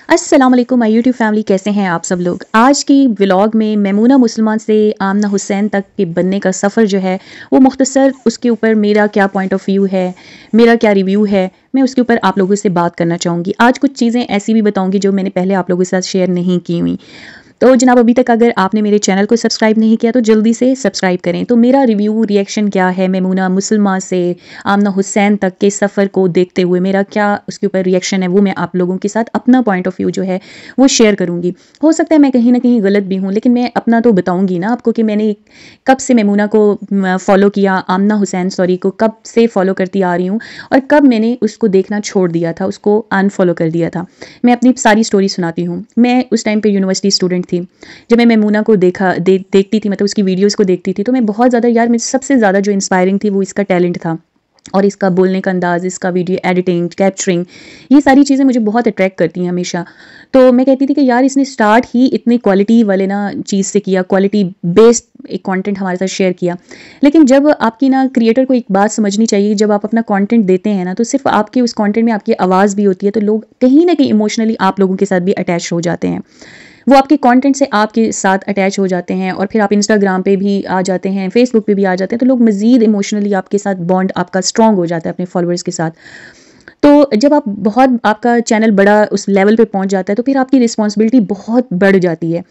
अस्सलाम वालेकुम my YouTube family, कैसे हैं आप सब लोग। आज की व्लॉग में मेमूना मुसलमान से आमना हुसैन तक के बनने का सफ़र जो है वो मुख्तसर उसके ऊपर मेरा क्या पॉइंट ऑफ व्यू है, मेरा क्या रिव्यू है, मैं उसके ऊपर आप लोगों से बात करना चाहूँगी। आज कुछ चीज़ें ऐसी भी बताऊँगी जो मैंने पहले आप लोगों के साथ शेयर नहीं की हुई। तो जनाब, अभी तक अगर आपने मेरे चैनल को सब्सक्राइब नहीं किया तो जल्दी से सब्सक्राइब करें। तो मेरा रिव्यू रिएक्शन क्या है मेमूना मुसलमान से आमना हुसैन तक के सफ़र को देखते हुए, मेरा क्या उसके ऊपर रिएक्शन है, वो मैं आप लोगों के साथ अपना पॉइंट ऑफ व्यू जो है वो शेयर करूँगी। हो सकता है मैं कहीं ना कहीं गलत भी हूँ, लेकिन मैं अपना तो बताऊँगी ना आपको कि मैंने कब से मेमूना को फॉलो किया, आमना हुसैन सॉरी को कब से फॉलो करती आ रही हूँ और कब मैंने उसको देखना छोड़ दिया था, उसको अनफॉलो कर दिया था। मैं अपनी सारी स्टोरी सुनाती हूँ। मैं उस टाइम पे यूनिवर्सिटी स्टूडेंट थी। जब मैं मेमूना को देखती थी, मतलब उसकी वीडियोस को देखती थी, तो मैं बहुत ज़्यादा यार, मुझे सबसे ज़्यादा जो इंस्पायरिंग थी वो इसका टैलेंट था और इसका बोलने का अंदाज़, इसका वीडियो एडिटिंग, कैप्चरिंग, ये सारी चीज़ें मुझे बहुत अट्रैक्ट करती हैं हमेशा। तो मैं कहती थी कि यार इसने स्टार्ट ही इतनी क्वालिटी वाले ना चीज़ से किया, क्वालिटी बेस्ड एक कंटेंट हमारे साथ शेयर किया। लेकिन जब आपकी ना क्रिएटर को एक बात समझनी चाहिए, जब आप अपना कंटेंट देते हैं ना, तो सिर्फ आपके उस कंटेंट में आपकी आवाज़ भी होती है, तो लोग कहीं ना कहीं इमोशनली आप लोगों के साथ भी अटैच हो जाते हैं। वो आपके कंटेंट से आपके साथ अटैच हो जाते हैं और फिर आप इंस्टाग्राम पे भी आ जाते हैं, फेसबुक पे भी आ जाते हैं, तो लोग मज़ीद इमोशनली आपके साथ बॉन्ड आपका स्ट्रॉन्ग हो जाता है अपने फॉलोअर्स के साथ। तो जब आप बहुत आपका चैनल बड़ा उस लेवल पे पहुंच जाता है तो फिर आपकी रिस्पॉन्सिबिलिटी बहुत बढ़ जाती है।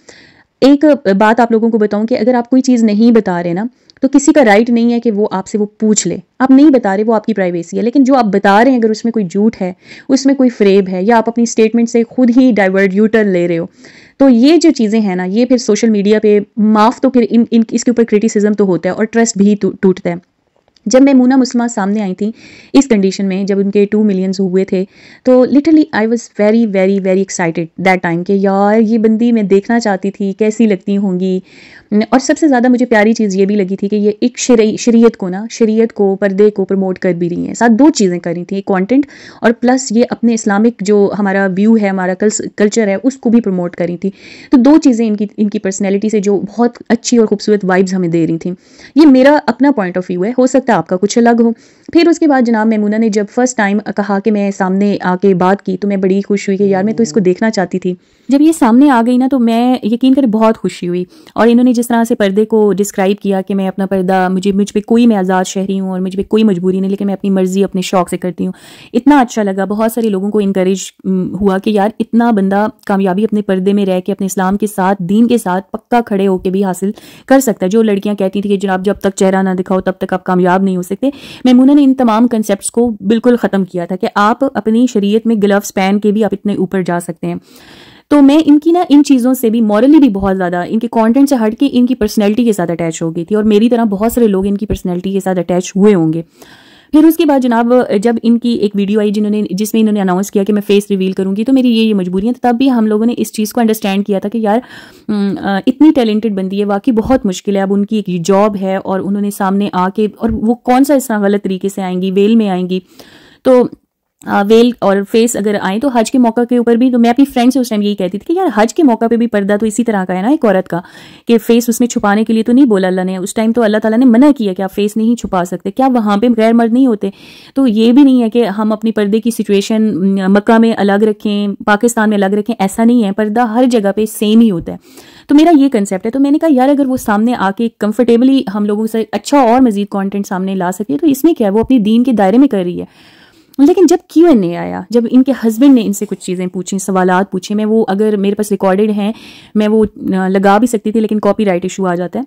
एक बात आप लोगों को बताऊं कि अगर आप कोई चीज़ नहीं बता रहे ना, तो किसी का राइट नहीं है कि वो आपसे वो पूछ ले। आप नहीं बता रहे, वो आपकी प्राइवेसी है। लेकिन जो आप बता रहे हैं, अगर उसमें कोई झूठ है, उसमें कोई फ्रेब है, या आप अपनी स्टेटमेंट से खुद ही डाइवर्ट यू टर्न ले रहे हो, तो ये जो चीज़ें हैं ना, ये फिर सोशल मीडिया पे माफ़ तो फिर इन इसके ऊपर क्रिटिसिज्म तो होता है और ट्रस्ट भी टूटता है। जब मेमूना मुसलमान सामने आई थी इस कंडीशन में, जब उनके 2 मिलियंस हुए थे, तो literally I was very very very excited that time कि यार ये बंदी मैं देखना चाहती थी, कैसी लगती होंगी। और सबसे ज़्यादा मुझे प्यारी चीज़ ये भी लगी थी कि ये एक शरीयत को ना, शरीयत को, पर्दे को प्रमोट कर भी रही हैं। साथ दो चीज़ें कर रही थी, कंटेंट और प्लस ये अपने इस्लामिक जो हमारा व्यू है, हमारा कल्चर है, उसको भी प्रमोट कर रही थी। तो दो चीज़ें इनकी पर्सनैलिटी से जो बहुत अच्छी और खूबसूरत वाइब्स हमें दे रही थी। ये मेरा अपना पॉइंट ऑफ व्यू है, हो सकता है आपका कुछ अलग हो। फिर उसके बाद जनाब मेमूना ने जब फर्स्ट टाइम कहा कि मैं सामने आके बात की, तो मैं बड़ी खुश हुई कि यार मैं तो इसको देखना चाहती थी। जब ये सामने आ गई ना, तो मैं यकीन कर बहुत खुशी हुई। और इन्होंने जिस तरह से पर्दे को डिस्क्राइब किया कि मैं अपना पर्दा, मुझ पे कोई, मैं आज़ाद शहरी हूँ और मुझ पे कोई मजबूरी नहीं, लेकिन मैं अपनी मर्जी अपने शौक से करती हूँ, इतना अच्छा लगा। बहुत सारे लोगों को इनकरेज हुआ कि यार इतना बंदा कामयाबी अपने पर्दे में रह के अपने इस्लाम के साथ, दीन के साथ पक्का खड़े होकर भी हासिल कर सकता है। जो लड़कियां कहती थी कि जनाब जब तक चेहरा ना दिखाओ तब तक आप कामयाब नहीं हो सकते, मेमूना ने इन तमाम कंसेप्ट्स को बिल्कुल ख़त्म किया था कि आप अपनी शरीयत में ग्लव्स पहन के भी आप इतने ऊपर जा सकते हैं। तो मैं इनकी ना इन चीज़ों से भी मॉरली भी बहुत ज़्यादा, इनके कंटेंट से हट के इनकी पर्सनैलिटी के साथ अटैच हो गई थी, और मेरी तरह बहुत सारे लोग इनकी पर्सनैलिटी के साथ अटैच हुए होंगे। फिर उसके बाद जनाब जब इनकी एक वीडियो आई जिसमें इन्होंने अनाउंस किया कि मैं फेस रिवील करूंगी, तो मेरी ये मजबूरियां, तब भी हम लोगों ने इस चीज़ को अंडरस्टैंड किया था कि यार इतनी टैलेंटेड बंदी है, वाकई बहुत मुश्किल है। अब उनकी एक जॉब है और उन्होंने सामने आके, और वो कौन सा इस तरह गलत तरीके से आएंगी, वेल में आएंगी, तो वेल और फेस अगर आए तो हज के मौका के ऊपर भी, तो मैं अपनी फ्रेंड से उस टाइम यही कहती थी कि यार हज के मौका पे भी पर्दा तो इसी तरह का है ना एक औरत का, कि फेस उसमें छुपाने के लिए तो नहीं बोला अल्लाह ने। उस टाइम तो अल्लाह ताला ने मना किया कि आप फेस नहीं छुपा सकते। क्या वहाँ पे गैर मर्द नहीं होते? तो ये भी नहीं है कि हम अपनी पर्दे की सिचुएशन मक्का में अलग रखें, पाकिस्तान में अलग रखें, ऐसा नहीं है। पर्दा हर जगह पे सेम ही होता है। तो मेरा ये कंसेप्ट है। तो मैंने कहा यार अगर वो सामने आके कंफर्टेबली हम लोगों से अच्छा और मजीद कंटेंट सामने ला सके, तो इसमें क्या है, वो अपनी दीन के दायरे में कर रही है। लेकिन जब Q&A आया, जब इनके हस्बैंड ने इनसे कुछ चीज़ें पूछी, सवालात पूछे, मैं वो अगर मेरे पास रिकॉर्डेड हैं मैं वो लगा भी सकती थी, लेकिन कॉपीराइट इशू आ जाता है।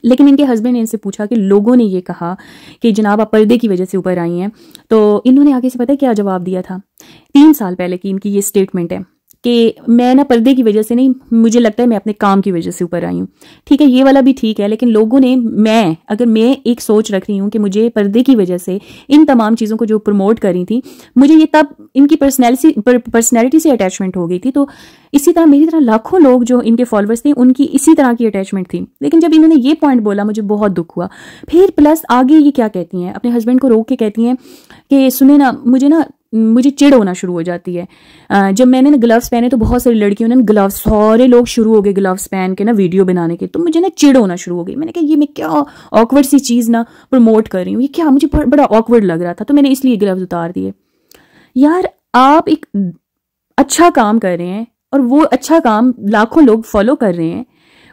लेकिन इनके हस्बैंड ने इनसे पूछा कि लोगों ने ये कहा कि जनाब आप पर्दे की वजह से ऊपर आई हैं, तो इन्होंने आगे से पता है क्या जवाब दिया था? 3 साल पहले की इनकी ये स्टेटमेंट है कि मैं ना पर्दे की वजह से नहीं, मुझे लगता है मैं अपने काम की वजह से ऊपर आई हूँ। ठीक है, ये वाला भी ठीक है, लेकिन लोगों ने, अगर मैं एक सोच रख रही हूँ कि मुझे पर्दे की वजह से इन तमाम चीज़ों को जो प्रमोट करी थी, मुझे ये तब इनकी पर्सनैलिटी से अटैचमेंट हो गई थी। तो इसी तरह मेरी तरह लाखों लोग जो इनके फॉलोअर्स थे, उनकी इसी तरह की अटैचमेंट थी। लेकिन जब इन्होंने ये पॉइंट बोला, मुझे बहुत दुख हुआ। फिर प्लस आगे ये क्या कहती हैं, अपने हस्बैंड को रोक के कहती हैं कि सुने ना, मुझे चिढ़ होना शुरू हो जाती है। जब मैंने ना ग्लव्स पहने तो बहुत सारी लड़कियों ने ग्लव्स, सारे लोग शुरू हो गए ग्लव्स पहन के ना वीडियो बनाने के, तो मुझे ना चिढ़ होना शुरू हो गई। मैंने कहा ये मैं क्या ऑकवर्ड सी चीज़ ना प्रमोट कर रही हूँ, ये क्या, मुझे बड़ा ऑकवर्ड लग रहा था, तो मैंने इसलिए ग्लव्स उतार दिए। यार अच्छा काम कर रहे हैं और वो अच्छा काम लाखों लोग फॉलो कर रहे हैं,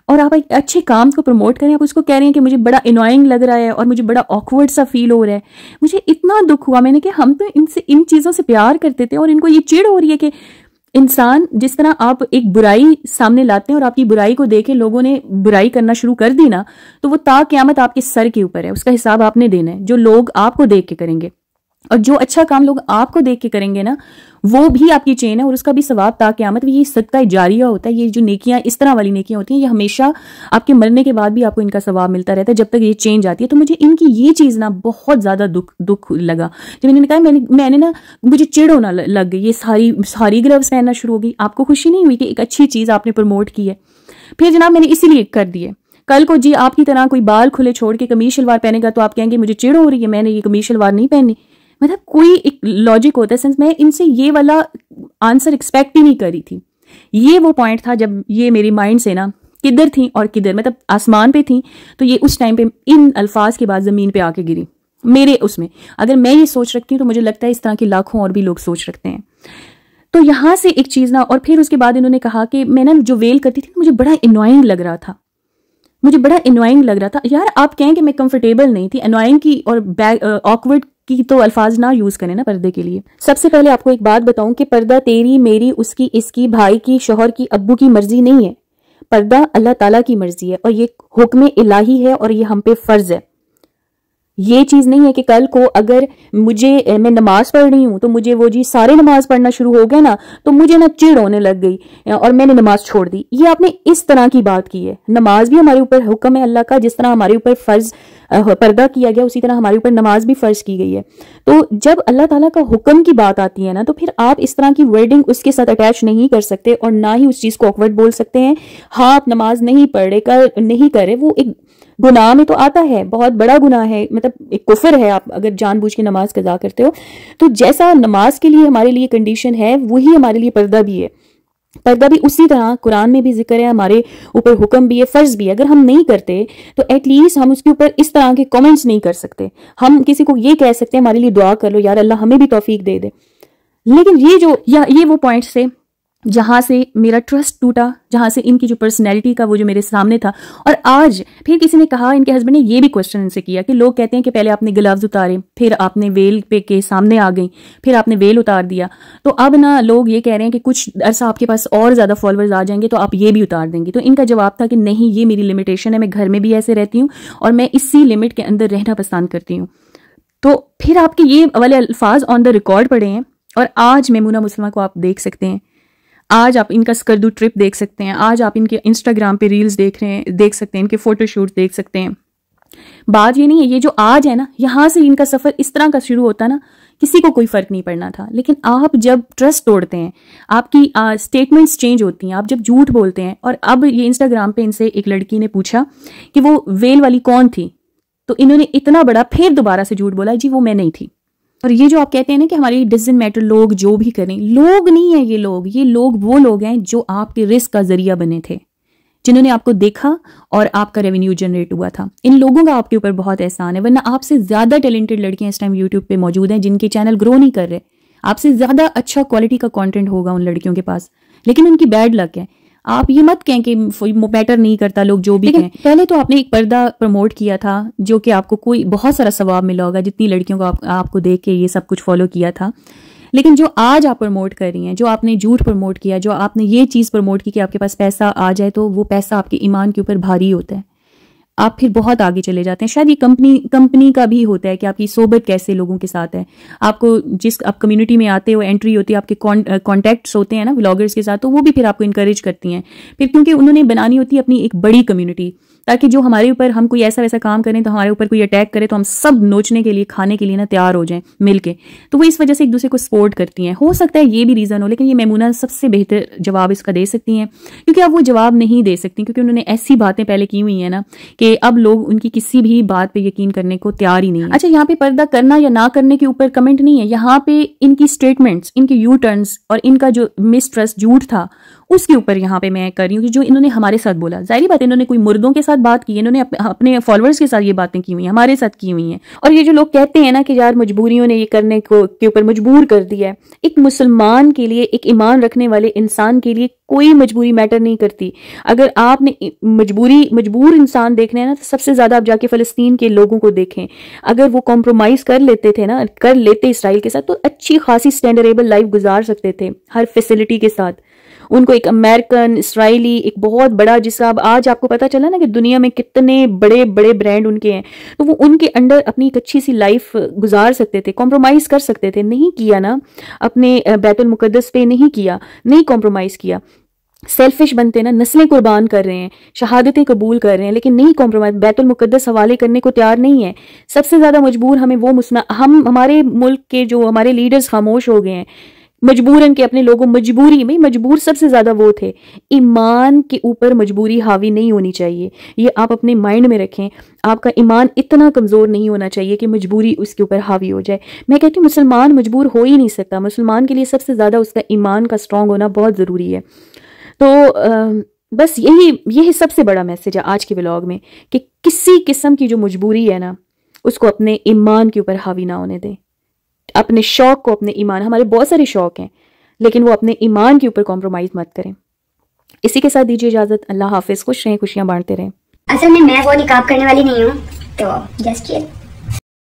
और आप एक अच्छे काम को प्रमोट करें, आप उसको कह रहे हैं कि मुझे बड़ा इनोइंग लग रहा है और मुझे बड़ा ऑकवर्ड सा फील हो रहा है। मुझे इतना दुख हुआ, मैंने कहा हम तो इनसे इन चीज़ों से प्यार करते थे और इनको ये चिढ़ हो रही है कि इंसान जिस तरह आप एक बुराई सामने लाते हैं और आपकी बुराई को देखे लोगों ने बुराई करना शुरू कर दी ना, तो वो ता क़यामत आपके सर के ऊपर है, उसका हिसाब आपने देना है। जो लोग आपको देख के करेंगे और जो अच्छा काम लोग आपको देख के करेंगे ना, वो भी आपकी चेन है और उसका भी सवाब ता क़यामत। ये सदका जारिया होता है। ये जो नेकियां इस तरह वाली नेकियां होती हैं, ये हमेशा आपके मरने के बाद भी आपको इनका सवाब मिलता रहता है जब तक ये चेंज जाती है। तो मुझे इनकी ये चीज़ ना बहुत ज़्यादा दुख लगा जब इन्होंने कहा मैंने ना मुझे चिढ़ होना लग गई, ये सारी ग्लव्स पहनना शुरू हो गई। आपको खुशी नहीं हुई कि एक अच्छी चीज़ आपने प्रमोट की है? फिर जनाब मैंने इसीलिए कर दिए। कल को जी आपकी तरह कोई बाल खुले छोड़ के कमीज शलवार पहनेगा तो आप कहेंगे मुझे चिढ़ हो रही है, मैंने ये कमीज शलवार नहीं पहननी। मतलब कोई एक लॉजिक होता है। सेंस मैं इनसे ये वाला आंसर एक्सपेक्ट ही नहीं करी थी। ये वो पॉइंट था जब ये मेरी माइंड से ना किधर थी और किधर, मतलब आसमान पे थी, तो ये उस टाइम पे इन अल्फाज के बाद ज़मीन पे आके गिरी मेरे उसमें। अगर मैं ये सोच रखती हूँ तो मुझे लगता है इस तरह के लाखों और भी लोग सोच रखते हैं। तो यहाँ से एक चीज़ ना, और फिर उसके बाद इन्होंने कहा कि मैं ना जो वेल करती थी मुझे बड़ा इनोइंग लग रहा था, मुझे बड़ा इनोइंग लग रहा था। यार आप कहें कि मैं कंफर्टेबल नहीं थी, इनोइंग की और ऑकवर्ड की तो अल्फाज ना यूज करें ना पर्दे के लिए। सबसे पहले आपको एक बात बताऊं कि पर्दा तेरी मेरी उसकी इसकी भाई की शोहर की अब्बू की मर्जी नहीं है। पर्दा अल्लाह ताला की मर्जी है और ये हुक्म इलाही है और ये हम पे फर्ज है। ये चीज नहीं है कि कल को अगर मैं नमाज पढ़ रही हूं तो मुझे वो जी सारे नमाज पढ़ना शुरू हो गए ना, तो मुझे ना चिढ़ होने लग गई और मैंने नमाज छोड़ दी। ये आपने इस तरह की बात की है। नमाज भी हमारे ऊपर हुक्म है अल्लाह का, जिस तरह हमारे ऊपर फर्ज पर्दा किया गया उसी तरह हमारे ऊपर नमाज भी फर्ज की गई है। तो जब अल्लाह ताला का हुक्म की बात आती है ना, तो फिर आप इस तरह की वर्डिंग उसके साथ अटैच नहीं कर सकते और ना ही उस चीज को ऑकवर्ड बोल सकते हैं। हाँ आप नमाज नहीं पढ़ रहे नहीं कर रहे, वो एक गुनाह में तो आता है, बहुत बड़ा गुनाह है, मतलब एक कुफर है आप अगर जानबूझ के नमाज कज़ा करते हो। तो जैसा नमाज के लिए हमारे लिए कंडीशन है वही हमारे लिए पर्दा भी है। पर्दा भी उसी तरह कुरान में भी जिक्र है, हमारे ऊपर हुक्म भी है, फर्ज भी है। अगर हम नहीं करते तो एटलीस्ट हम उसके ऊपर इस तरह के कमेंट्स नहीं कर सकते। हम किसी को ये कह सकते हैं हमारे लिए दुआ कर लो यार अल्लाह हमें भी तौफीक दे दे। लेकिन ये वो पॉइंट्स थे जहां से मेरा ट्रस्ट टूटा, जहां से इनकी जो पर्सनैलिटी का वो जो मेरे सामने था। और आज फिर किसी ने कहा, इनके हस्बैंड ने ये भी क्वेश्चन इनसे किया कि लोग कहते हैं कि पहले आपने ग्लव्स उतारे, फिर आपने वेल पे के सामने आ गई, फिर आपने वेल उतार दिया, तो अब ना लोग ये कह रहे हैं कि कुछ अरसा आपके पास और ज्यादा फॉलोअर्स आ जाएंगे तो आप ये भी उतार देंगे। तो इनका जवाब था कि नहीं, ये मेरी लिमिटेशन है, मैं घर में भी ऐसे रहती हूँ और मैं इसी लिमिट के अंदर रहना पसंद करती हूँ। तो फिर आपके ये वाले अल्फाज ऑन द रिकॉर्ड पड़े हैं और आज मेमूना मुसलमा को आप देख सकते हैं। आज आप इनका स्कर्दू ट्रिप देख सकते हैं, आज आप इनके इंस्टाग्राम पे रील्स देख सकते हैं, इनके फोटोशूट देख सकते हैं। बात ये नहीं है, ये जो आज है ना, यहाँ से इनका सफर इस तरह का शुरू होता ना, किसी को कोई फर्क नहीं पड़ना था। लेकिन आप जब ट्रस्ट तोड़ते हैं, आपकी स्टेटमेंट्स चेंज होती हैं, आप जब झूठ बोलते हैं। और अब ये इंस्टाग्राम पे इनसे एक लड़की ने पूछा कि वो वेल वाली कौन थी, तो इन्होंने इतना बड़ा फिर दोबारा से झूठ बोला, जी वो मैं नहीं थी। और ये जो आप कहते हैं ना कि हमारी डजंट मैटर, लोग जो भी करें, लोग नहीं है ये लोग वो लोग हैं जो आपके रिस्क का जरिया बने थे, जिन्होंने आपको देखा और आपका रेवेन्यू जनरेट हुआ था। इन लोगों का आपके ऊपर बहुत एहसान है, वरना आपसे ज्यादा टैलेंटेड लड़कियां इस टाइम यूट्यूब पे मौजूद हैं जिनके चैनल ग्रो नहीं कर रहे। आपसे ज्यादा अच्छा क्वालिटी का कंटेंट होगा उन लड़कियों के पास, लेकिन उनकी बैड लक है। आप ये मत कहें कि मैटर नहीं करता, लोग जो भी कहें। पहले तो आपने एक पर्दा प्रमोट किया था जो कि आपको कोई बहुत सारा सवाब मिला होगा, जितनी लड़कियों को आपको देख के ये सब कुछ फॉलो किया था। लेकिन जो आज आप प्रमोट कर रही हैं, जो आपने झूठ प्रमोट किया, जो आपने ये चीज़ प्रमोट की कि आपके पास पैसा आ जाए, तो वो पैसा आपके ईमान के ऊपर भारी होता है, आप फिर बहुत आगे चले जाते हैं। शायद ये कंपनी का भी होता है कि आपकी सोबत कैसे लोगों के साथ है। आपको जिस आप कम्युनिटी में आते हो, एंट्री होती है, आपके कॉन्टैक्ट्स होते हैं ना व्लॉगर्स के साथ, तो वो भी फिर आपको इनकरेज करती हैं। फिर क्योंकि उन्होंने बनानी होती है अपनी एक बड़ी कम्युनिटी, ताकि जो हमारे ऊपर हम कोई ऐसा वैसा काम करें तो हमारे ऊपर कोई अटैक करे तो हम सब नोचने के लिए, खाने के लिए ना तैयार हो जाएं मिलके। तो वो इस वजह से एक दूसरे को सपोर्ट करती हैं। हो सकता है ये भी रीजन हो, लेकिन ये मेमूना सबसे बेहतर जवाब इसका दे सकती हैं, क्योंकि अब वो जवाब नहीं दे सकती, क्योंकि उन्होंने ऐसी बातें पहले की हुई है ना कि अब लोग उनकी किसी भी बात पे यकीन करने को तैयार ही नहीं है। अच्छा, यहाँ पे पर्दा करना या ना करने के ऊपर कमेंट नहीं है, यहाँ पे इनकी स्टेटमेंट्स, इनके यू टर्न्स और इनका जो मिसट्रस्ट झूठ था उसके ऊपर यहाँ पे मैं कर रही हूँ कि जो इन्होंने हमारे साथ बोला। जाहिर बात है इन्होंने कोई मुर्दों के साथ बात की, इन्होंने अपने फॉलोअर्स के साथ ये बातें की हुई हैं, हमारे साथ की हुई हैं। और ये जो लोग कहते हैं ना कि यार मजबूरियों ने ये करने को के ऊपर मजबूर कर दिया है, एक मुसलमान के लिए, एक ईमान रखने वाले इंसान के लिए कोई मजबूरी मैटर नहीं करती। अगर आपने मजबूर इंसान देखने हैं ना, तो सबसे ज्यादा आप जाके फलस्तीन के लोगों को देखें। अगर वो कॉम्प्रोमाइज कर लेते इसराइल के साथ, तो अच्छी खासी स्टैंडर्डेबल लाइफ गुजार सकते थे हर फैसिलिटी के साथ। उनको एक अमेरिकन, इसराइली, एक बहुत बड़ा, जिसका अब आज आपको पता चला ना कि दुनिया में कितने बड़े बड़े ब्रांड उनके हैं, तो वो उनके अंडर अपनी एक अच्छी सी लाइफ गुजार सकते थे, कॉम्प्रोमाइज कर सकते थे। नहीं किया ना, अपने बैतुल मुकद्दस पे नहीं किया, नहीं कॉम्प्रोमाइज किया। सेल्फिश बनते ना, नस्लें कुर्बान कर रहे हैं, शहादतें कबूल कर रहे हैं, लेकिन नहीं कॉम्प्रोमाइज, बैतुल मुकद्दस हवाले करने को तैयार नहीं है। सबसे ज्यादा मजबूर हमें वो हमारे मुल्क के जो हमारे लीडर्स खामोश हो गए हैं मजबूरन के, अपने लोगों मजबूरी में, मजबूर सबसे ज्यादा वो थे। ईमान के ऊपर मजबूरी हावी नहीं होनी चाहिए, ये आप अपने माइंड में रखें। आपका ईमान इतना कमजोर नहीं होना चाहिए कि मजबूरी उसके ऊपर हावी हो जाए। मैं कहती हूँ मुसलमान मजबूर हो ही नहीं सकता, मुसलमान के लिए सबसे ज्यादा उसका ईमान का स्ट्रांग होना बहुत जरूरी है। तो बस यही सबसे बड़ा मैसेज है आज के व्लॉग में, कि किसी किस्म की जो मजबूरी है ना, उसको अपने ईमान के ऊपर हावी ना होने दें। अपने शौक को, अपने ईमान, हमारे बहुत सारे शौक हैं, लेकिन वो अपने ईमान के ऊपर कॉम्प्रोमाइज मत करें। इसी के साथ दीजिए इजाजत। अल्लाह हाफिज, खुश रहें, खुशियां बांटते रहें। असल में मैं वो निकाब करने वाली नहीं हूँ, तो जस्ट